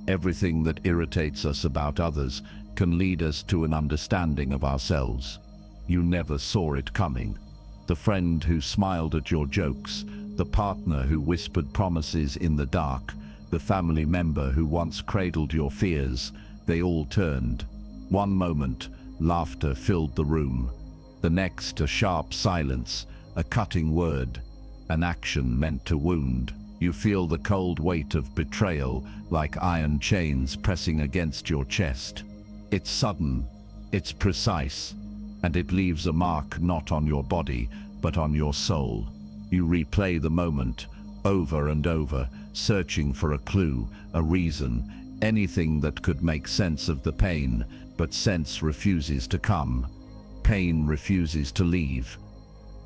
Everything that irritates us about others can lead us to an understanding of ourselves. You never saw it coming. The friend who smiled at your jokes, the partner who whispered promises in the dark, the family member who once cradled your fears, they all turned. One moment, laughter filled the room. The next, a sharp silence, a cutting word, an action meant to wound. You feel the cold weight of betrayal like iron chains pressing against your chest. It's sudden, it's precise, and it leaves a mark not on your body, but on your soul. You replay the moment over and over, searching for a clue, a reason, anything that could make sense of the pain, but sense refuses to come. Pain refuses to leave.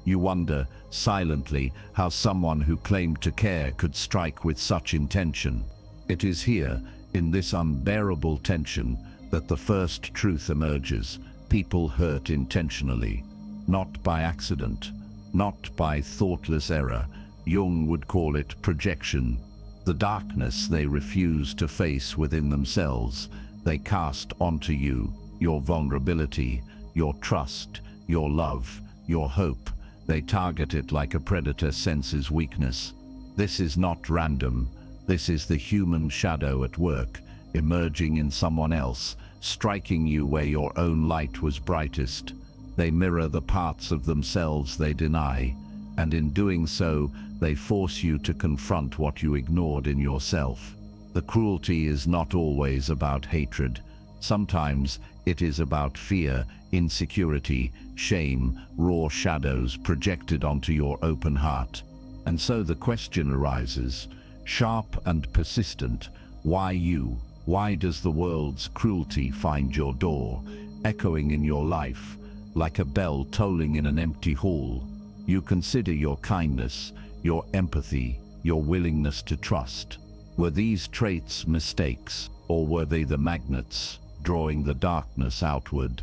You wonder, silently, how someone who claimed to care could strike with such intention. It is here, in this unbearable tension, that the first truth emerges. People hurt intentionally, not by accident, not by thoughtless error. Jung would call it projection. The darkness they refuse to face within themselves, they cast onto you, your vulnerability, your trust, your love, your hope. They target it like a predator senses weakness. This is not random. This is the human shadow at work, emerging in someone else, striking you where your own light was brightest. They mirror the parts of themselves they deny, and in doing so, they force you to confront what you ignored in yourself. The cruelty is not always about hatred. Sometimes it is about fear, insecurity, shame, raw shadows projected onto your open heart. And so the question arises, sharp and persistent, why you? Why does the world's cruelty find your door, echoing in your life, like a bell tolling in an empty hall? You consider your kindness, your empathy, your willingness to trust. Were these traits mistakes, or were they the magnets drawing the darkness outward?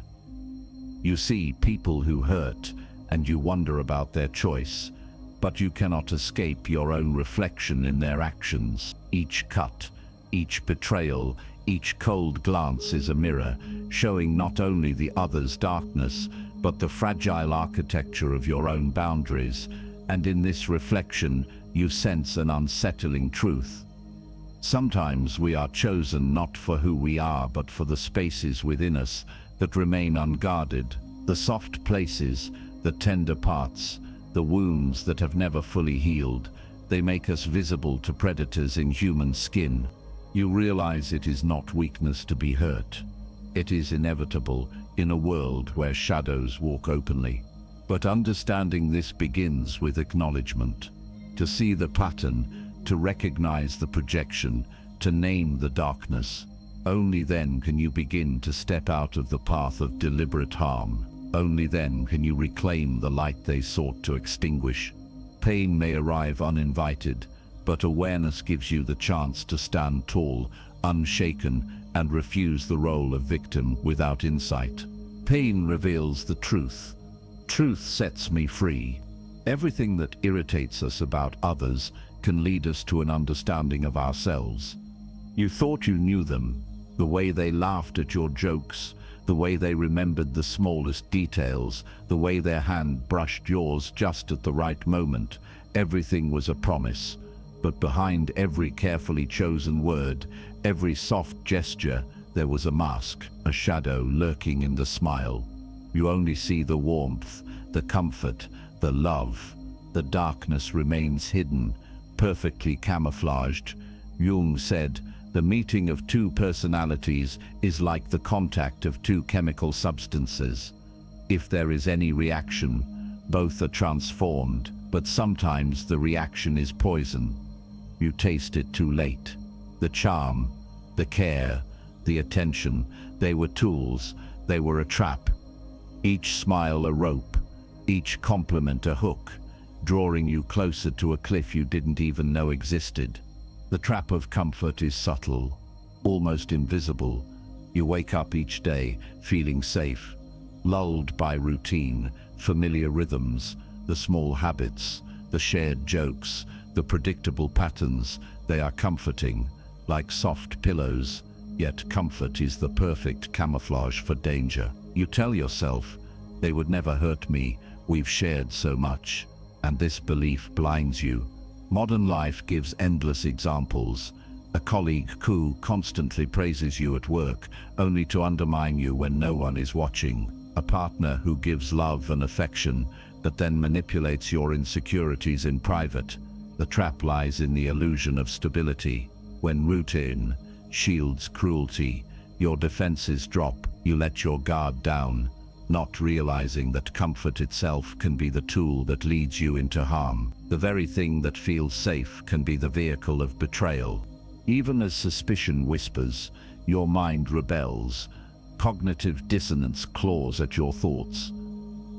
You see people who hurt, and you wonder about their choice, but you cannot escape your own reflection in their actions. Each cut, each betrayal, each cold glance is a mirror, showing not only the other's darkness, but the fragile architecture of your own boundaries. And in this reflection, you sense an unsettling truth. Sometimes we are chosen not for who we are, but for the spaces within us that remain unguarded, the soft places, the tender parts, the wounds that have never fully healed. They make us visible to predators in human skin. You realize it is not weakness to be hurt. It is inevitable in a world where shadows walk openly. But understanding this begins with acknowledgement. To see the pattern, to recognize the projection, to name the darkness. Only then can you begin to step out of the path of deliberate harm. Only then can you reclaim the light they sought to extinguish. Pain may arrive uninvited, but awareness gives you the chance to stand tall, unshaken, and refuse the role of victim without insight. Pain reveals the truth. Truth sets me free. Everything that irritates us about others can lead us to an understanding of ourselves. You thought you knew them, the way they laughed at your jokes, the way they remembered the smallest details, the way their hand brushed yours just at the right moment. Everything was a promise. But behind every carefully chosen word, every soft gesture, there was a mask, a shadow lurking in the smile. You only see the warmth, the comfort, the love. The darkness remains hidden, perfectly camouflaged. Jung said, the meeting of two personalities is like the contact of two chemical substances. If there is any reaction, both are transformed, but sometimes the reaction is poison. You taste it too late. The charm, the care, the attention, they were tools, they were a trap. Each smile a rope, each compliment a hook, drawing you closer to a cliff you didn't even know existed. The trap of comfort is subtle, almost invisible. You wake up each day feeling safe, lulled by routine, familiar rhythms, the small habits, the shared jokes, the predictable patterns. They are comforting, like soft pillows, yet comfort is the perfect camouflage for danger. You tell yourself, they would never hurt me, we've shared so much, and this belief blinds you. Modern life gives endless examples. A colleague who constantly praises you at work, only to undermine you when no one is watching. A partner who gives love and affection, but then manipulates your insecurities in private. The trap lies in the illusion of stability. When routine shields cruelty, your defenses drop, you let your guard down, not realizing that comfort itself can be the tool that leads you into harm. The very thing that feels safe can be the vehicle of betrayal. Even as suspicion whispers, your mind rebels. Cognitive dissonance claws at your thoughts.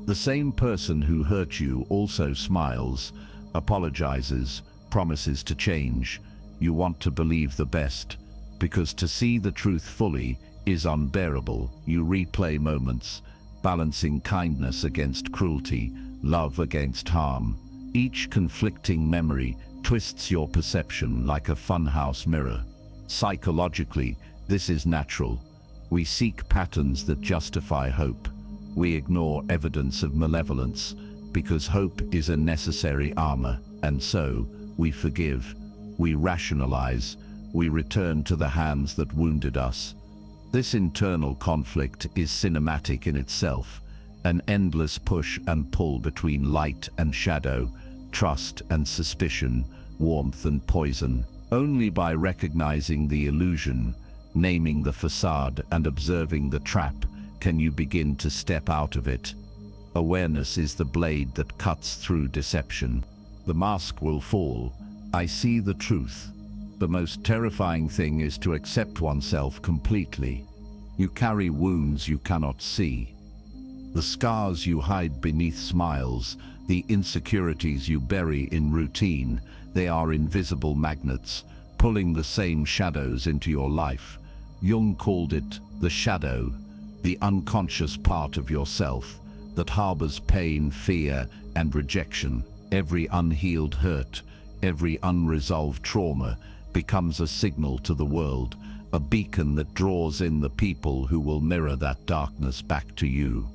The same person who hurt you also smiles, apologizes, promises to change. You want to believe the best, because to see the truth fully is unbearable. You replay moments, balancing kindness against cruelty, love against harm. Each conflicting memory twists your perception like a funhouse mirror. Psychologically, this is natural. We seek patterns that justify hope. We ignore evidence of malevolence because hope is a necessary armor, and so we forgive, we rationalize, we return to the hands that wounded us. This internal conflict is cinematic in itself, an endless push and pull between light and shadow, trust and suspicion, warmth and poison. Only by recognizing the illusion, naming the facade and observing the trap can you begin to step out of it. Awareness is the blade that cuts through deception. The mask will fall. I see the truth. The most terrifying thing is to accept oneself completely. You carry wounds you cannot see. The scars you hide beneath smiles, the insecurities you bury in routine, they are invisible magnets, pulling the same shadows into your life. Jung called it the shadow, the unconscious part of yourself that harbors pain, fear, and rejection. Every unhealed hurt, every unresolved trauma becomes a signal to the world, a beacon that draws in the people who will mirror that darkness back to you.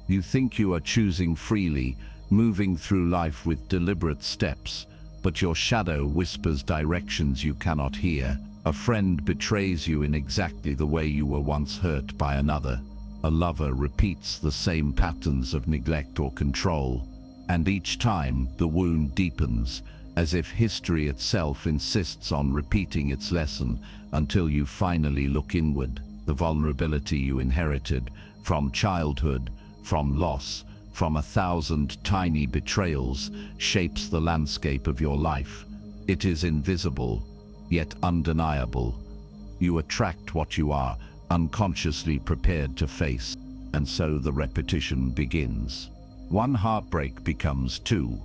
You think you are choosing freely, moving through life with deliberate steps, but your shadow whispers directions you cannot hear. A friend betrays you in exactly the way you were once hurt by another. A lover repeats the same patterns of neglect or control, and each time the wound deepens, as if history itself insists on repeating its lesson until you finally look inward. The vulnerability you inherited from childhood, from loss, from 1,000 tiny betrayals, shapes the landscape of your life. It is invisible, yet undeniable. You attract what you are unconsciously prepared to face, and so the repetition begins. One heartbreak becomes 2,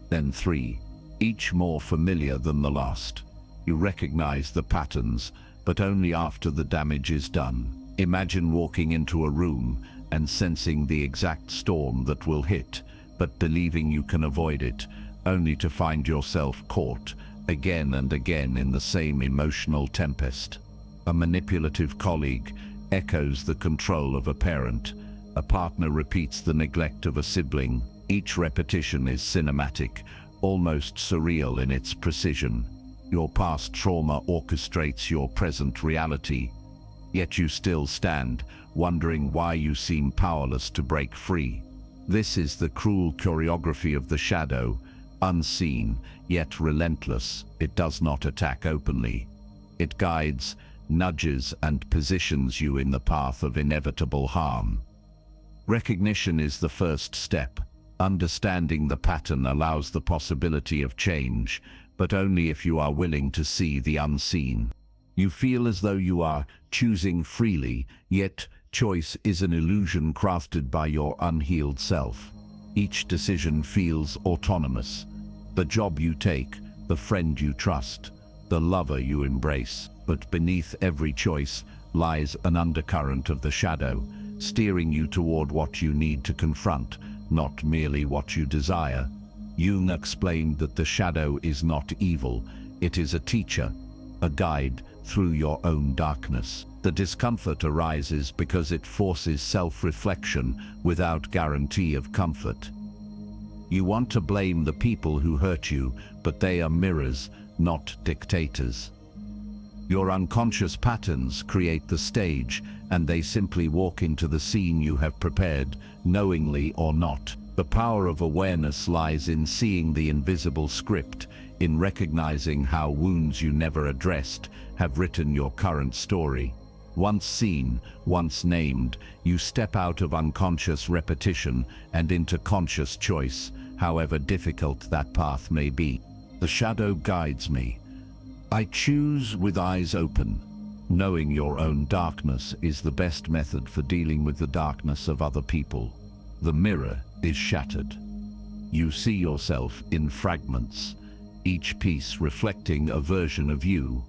then 3, each more familiar than the last. You recognize the patterns, but only after the damage is done. Imagine walking into a room and sensing the exact storm that will hit, but believing you can avoid it, only to find yourself caught again and again in the same emotional tempest. A manipulative colleague echoes the control of a parent. A partner repeats the neglect of a sibling. Each repetition is cinematic, almost surreal in its precision. Your past trauma orchestrates your present reality, yet you still stand, wondering why you seem powerless to break free. This is the cruel choreography of the shadow, unseen, yet relentless. It does not attack openly. It guides, nudges, and positions you in the path of inevitable harm. Recognition is the first step. Understanding the pattern allows the possibility of change, but only if you are willing to see the unseen. You feel as though you are choosing freely, yet choice is an illusion crafted by your unhealed self. Each decision feels autonomous. The job you take, the friend you trust, the lover you embrace. But beneath every choice lies an undercurrent of the shadow, steering you toward what you need to confront, not merely what you desire. Jung explained that the shadow is not evil, it is a teacher. a guide through your own darkness. The discomfort arises because it forces self-reflection without guarantee of comfort. You want to blame the people who hurt you, but they are mirrors, not dictators. Your unconscious patterns create the stage, and they simply walk into the scene you have prepared, knowingly or not. The power of awareness lies in seeing the invisible script, in recognizing how wounds you never addressed have written your current story. Once seen, once named, you step out of unconscious repetition and into conscious choice, however difficult that path may be. The shadow guides me. I choose with eyes open. Knowing your own darkness is the best method for dealing with the darkness of other people. The mirror is shattered. You see yourself in fragments, each piece reflecting a version of you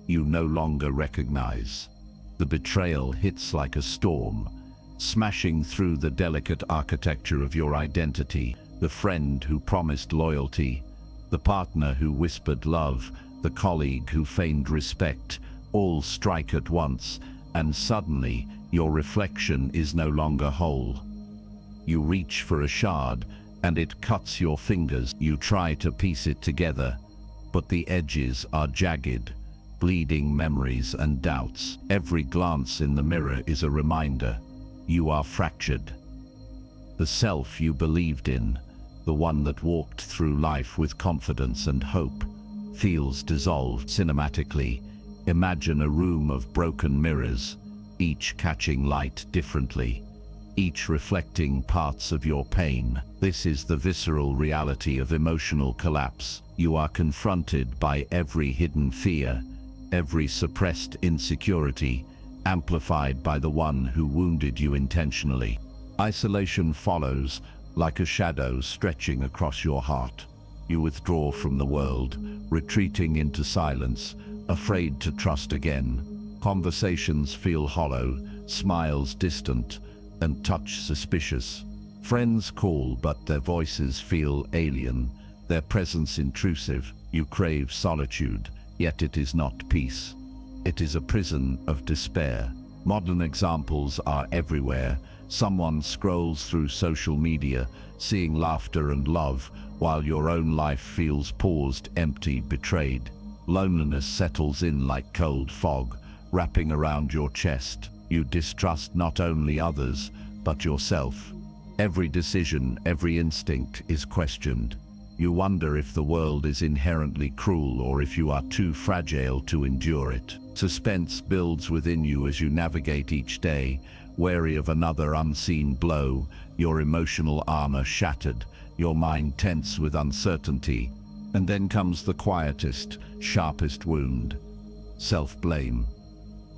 no longer recognize. The betrayal hits like a storm, smashing through the delicate architecture of your identity. The friend who promised loyalty, the partner who whispered love, the colleague who feigned respect, all strike at once, and suddenly your reflection is no longer whole. You reach for a shard, and it cuts your fingers. You try to piece it together, but the edges are jagged, bleeding memories and doubts. Every glance in the mirror is a reminder. You are fractured. The self you believed in, the one that walked through life with confidence and hope, feels dissolved cinematically. Imagine a room of broken mirrors, each catching light differently, each reflecting parts of your pain. This is the visceral reality of emotional collapse. You are confronted by every hidden fear, every suppressed insecurity, amplified by the one who wounded you intentionally. Isolation follows, like a shadow stretching across your heart. You withdraw from the world, retreating into silence, afraid to trust again. Conversations feel hollow, smiles distant, and touch suspicious. Friends call, but their voices feel alien, their presence intrusive. You crave solitude, yet it is not peace. It is a prison of despair. Modern examples are everywhere. Someone scrolls through social media, seeing laughter and love, while your own life feels paused, empty, betrayed. Loneliness settles in like cold fog, wrapping around your chest. You distrust not only others, but yourself. Every decision, every instinct is questioned. You wonder if the world is inherently cruel or if you are too fragile to endure it. Suspense builds within you as you navigate each day, wary of another unseen blow, your emotional armor shattered, your mind tense with uncertainty. And then comes the quietest, sharpest wound: self-blame.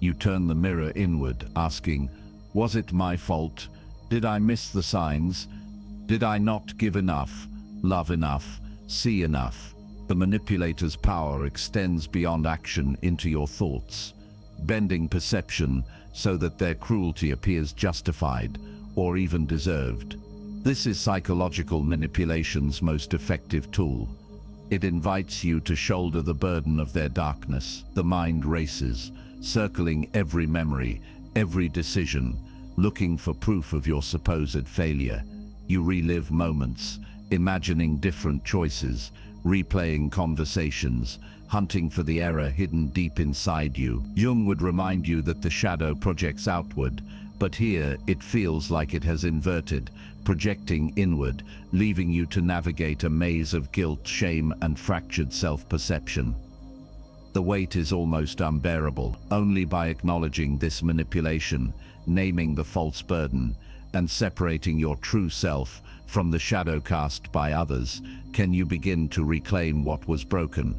You turn the mirror inward, asking, was it my fault? Did I miss the signs? Did I not give enough, love enough, see enough? The manipulator's power extends beyond action into your thoughts, bending perception so that their cruelty appears justified or even deserved. This is psychological manipulation's most effective tool. It invites you to shoulder the burden of their darkness. The mind races, circling every memory, every decision, looking for proof of your supposed failure. You relive moments, imagining different choices, replaying conversations, hunting for the error hidden deep inside you. Jung would remind you that the shadow projects outward, but here it feels like it has inverted, projecting inward, leaving you to navigate a maze of guilt, shame, and fractured self-perception. The weight is almost unbearable. Only by acknowledging this manipulation, naming the false burden, and separating your true self from the shadow cast by others, can you begin to reclaim what was broken.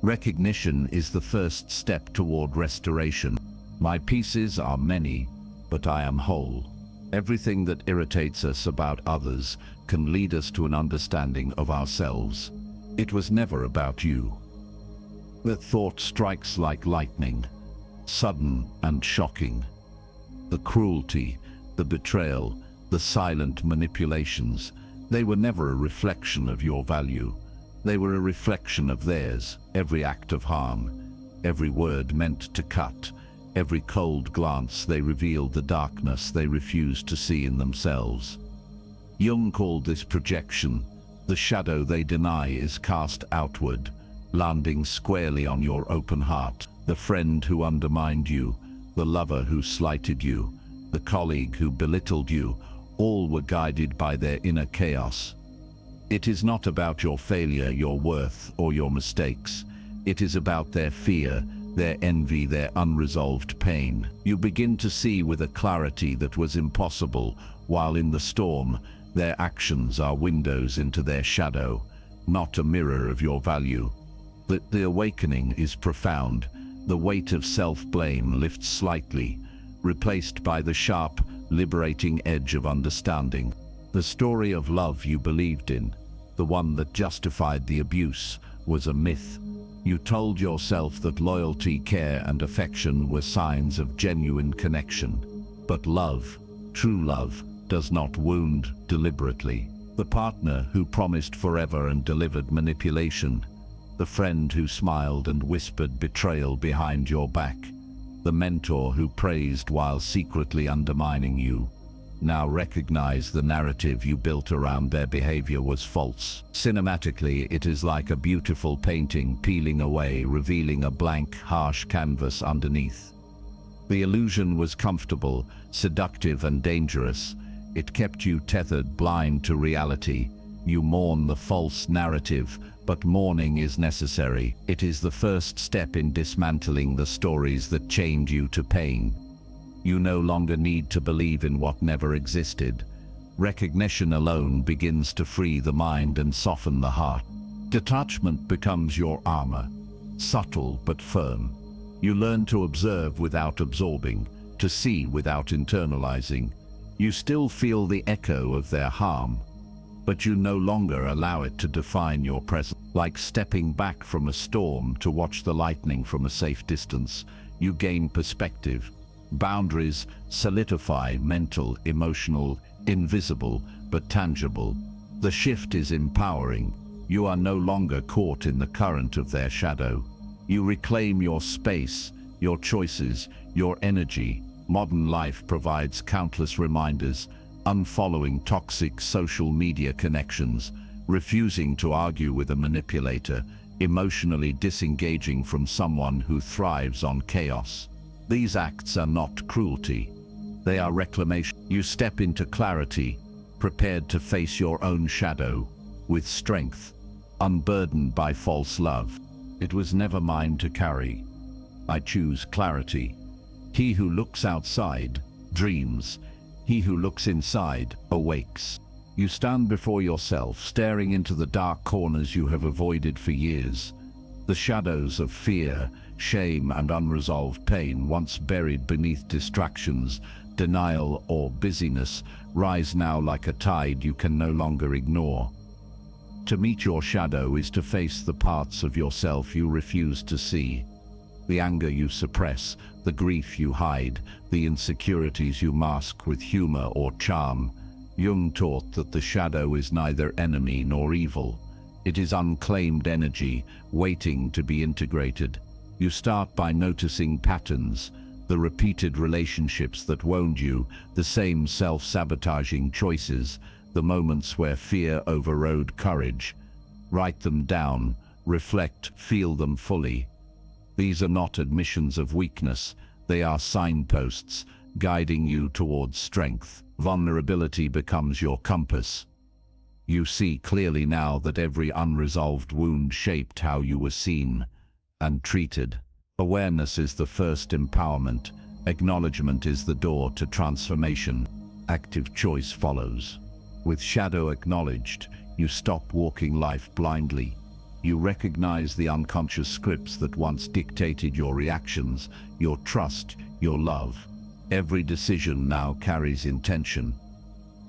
Recognition is the first step toward restoration. My pieces are many, but I am whole. Everything that irritates us about others can lead us to an understanding of ourselves. It was never about you. The thought strikes like lightning, sudden and shocking. The cruelty, the betrayal, the silent manipulations, they were never a reflection of your value. They were a reflection of theirs. Every act of harm, every word meant to cut, every cold glance they revealed the darkness they refused to see in themselves. Jung called this projection. The shadow they deny is cast outward, landing squarely on your open heart. The friend who undermined you, the lover who slighted you, the colleague who belittled you, all were guided by their inner chaos. It is not about your failure, your worth, or your mistakes. It is about their fear, their envy, their unresolved pain. You begin to see with a clarity that was impossible, while in the storm, their actions are windows into their shadow, not a mirror of your value. The awakening is profound. The weight of self-blame lifts slightly, replaced by the sharp, liberating edge of understanding. The story of love you believed in, the one that justified the abuse, was a myth. You told yourself that loyalty, care, and affection were signs of genuine connection. But love, true love, does not wound deliberately. The partner who promised forever and delivered manipulation, the friend who smiled and whispered betrayal behind your back, the mentor who praised while secretly undermining you, now recognize the narrative you built around their behavior was false. Cinematically, it is like a beautiful painting peeling away, revealing a blank, harsh canvas underneath. The illusion was comfortable, seductive, and dangerous. It kept you tethered, blind to reality. You mourn the false narrative, but mourning is necessary. It is the first step in dismantling the stories that chained you to pain. You no longer need to believe in what never existed. Recognition alone begins to free the mind and soften the heart. Detachment becomes your armor, subtle but firm. You learn to observe without absorbing, to see without internalizing. You still feel the echo of their harm, but you no longer allow it to define your presence. Like stepping back from a storm to watch the lightning from a safe distance, you gain perspective. Boundaries solidify, mental, emotional, invisible, but tangible. The shift is empowering. You are no longer caught in the current of their shadow. You reclaim your space, your choices, your energy. Modern life provides countless reminders, unfollowing toxic social media connections, refusing to argue with a manipulator, emotionally disengaging from someone who thrives on chaos. These acts are not cruelty. They are reclamation. You step into clarity, prepared to face your own shadow, with strength, unburdened by false love. It was never mine to carry. I choose clarity. He who looks outside dreams. He who looks inside awakes. You stand before yourself, staring into the dark corners you have avoided for years. The shadows of fear, shame, and unresolved pain, once buried beneath distractions, denial, or busyness, rise now like a tide you can no longer ignore. To meet your shadow is to face the parts of yourself you refuse to see. The anger you suppress, the grief you hide, the insecurities you mask with humor or charm. Jung taught that the shadow is neither enemy nor evil. It is unclaimed energy, waiting to be integrated. You start by noticing patterns, the repeated relationships that wound you, the same self-sabotaging choices, the moments where fear overrode courage. Write them down, reflect, feel them fully. These are not admissions of weakness, they are signposts, guiding you towards strength. Vulnerability becomes your compass. You see clearly now that every unresolved wound shaped how you were seen and treated. Awareness is the first empowerment. Acknowledgement is the door to transformation. Active choice follows. With shadow acknowledged, you stop walking life blindly. You recognize the unconscious scripts that once dictated your reactions, your trust, your love. Every decision now carries intention.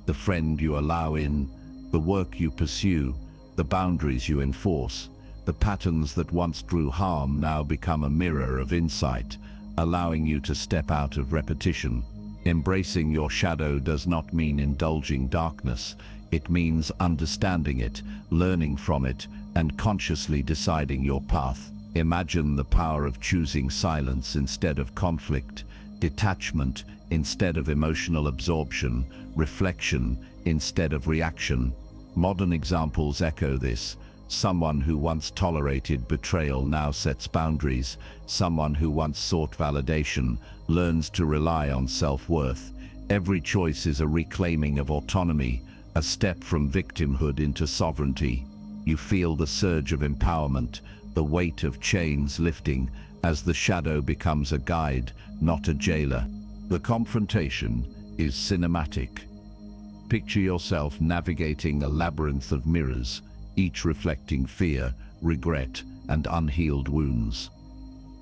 The friend you allow in, the work you pursue, the boundaries you enforce, the patterns that once drew harm now become a mirror of insight, allowing you to step out of repetition. Embracing your shadow does not mean indulging darkness. It means understanding it, learning from it, and consciously deciding your path. Imagine the power of choosing silence instead of conflict, detachment instead of emotional absorption, reflection instead of reaction. Modern examples echo this. Someone who once tolerated betrayal now sets boundaries. Someone who once sought validation learns to rely on self-worth. Every choice is a reclaiming of autonomy, a step from victimhood into sovereignty. You feel the surge of empowerment, the weight of chains lifting as the shadow becomes a guide, not a jailer. The confrontation is cinematic. Picture yourself navigating a labyrinth of mirrors, each reflecting fear, regret, and unhealed wounds.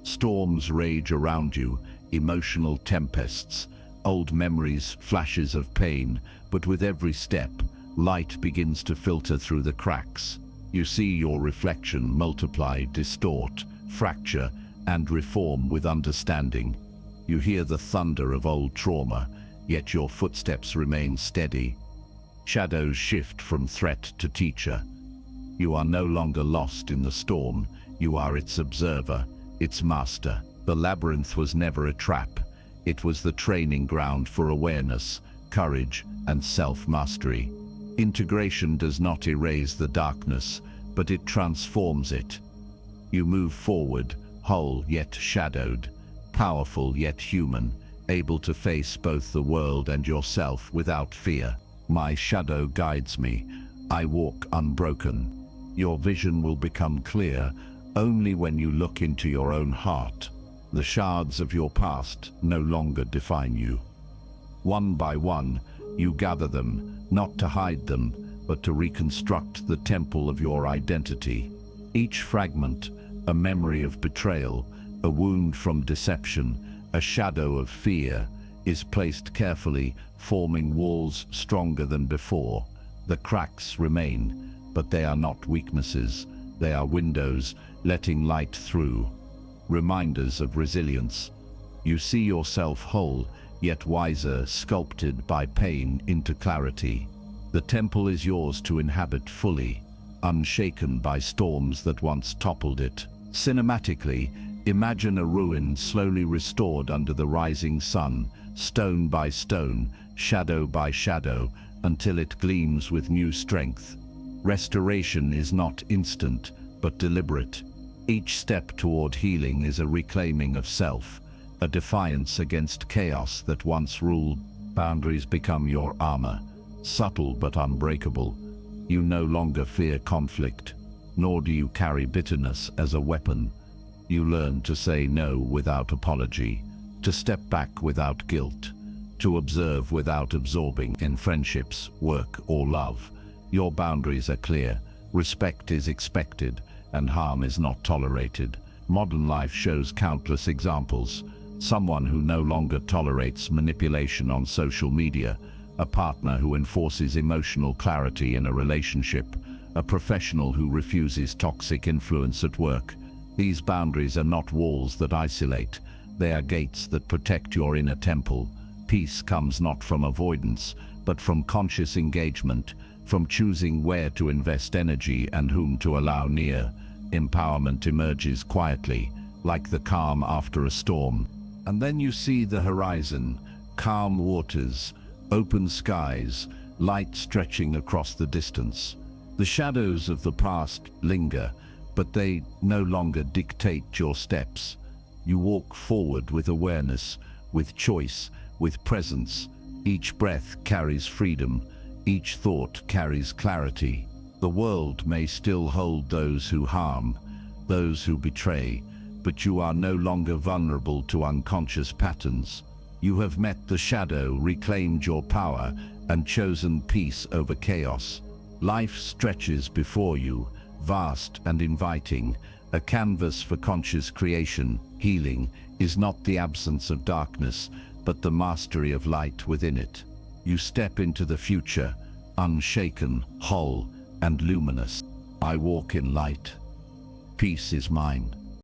Storms rage around you, emotional tempests, old memories, flashes of pain, but with every step, light begins to filter through the cracks. You see your reflection multiply, distort, fracture, and reform with understanding. You hear the thunder of old trauma, yet your footsteps remain steady. Shadows shift from threat to teacher. You are no longer lost in the storm. You are its observer, its master. The labyrinth was never a trap. It was the training ground for awareness, courage, and self-mastery. Integration does not erase the darkness, but it transforms it. You move forward, whole yet shadowed, powerful yet human, able to face both the world and yourself without fear. My shadow guides me. I walk unbroken. Your vision will become clear only when you look into your own heart. The shards of your past no longer define you. One by one, you gather them, not to hide them, but to reconstruct the temple of your identity. Each fragment, a memory of betrayal, a wound from deception, a shadow of fear, is placed carefully, forming walls stronger than before. The cracks remain, but they are not weaknesses. They are windows, letting light through. Reminders of resilience. You see yourself whole, yet wiser, sculpted by pain into clarity. The temple is yours to inhabit fully, unshaken by storms that once toppled it. Cinematically, imagine a ruin slowly restored under the rising sun, stone by stone, shadow by shadow, until it gleams with new strength. Restoration is not instant, but deliberate. Each step toward healing is a reclaiming of self, a defiance against chaos that once ruled. Boundaries become your armor, subtle but unbreakable. You no longer fear conflict, nor do you carry bitterness as a weapon. You learn to say no without apology, to step back without guilt, to observe without absorbing. In friendships, work, or love, your boundaries are clear, respect is expected, and harm is not tolerated. Modern life shows countless examples. Someone who no longer tolerates manipulation on social media, a partner who enforces emotional clarity in a relationship, a professional who refuses toxic influence at work. These boundaries are not walls that isolate, they are gates that protect your inner temple. Peace comes not from avoidance, but from conscious engagement, from choosing where to invest energy and whom to allow near. Empowerment emerges quietly, like the calm after a storm. And then you see the horizon, calm waters, open skies, light stretching across the distance. The shadows of the past linger, but they no longer dictate your steps. You walk forward with awareness, with choice, with presence. Each breath carries freedom, each thought carries clarity. The world may still hold those who harm, those who betray, but you are no longer vulnerable to unconscious patterns. You have met the shadow, reclaimed your power, and chosen peace over chaos. Life stretches before you, vast and inviting, a canvas for conscious creation. Healing is not the absence of darkness, but the mastery of light within it. You step into the future, unshaken, whole, and luminous. I walk in light. Peace is mine.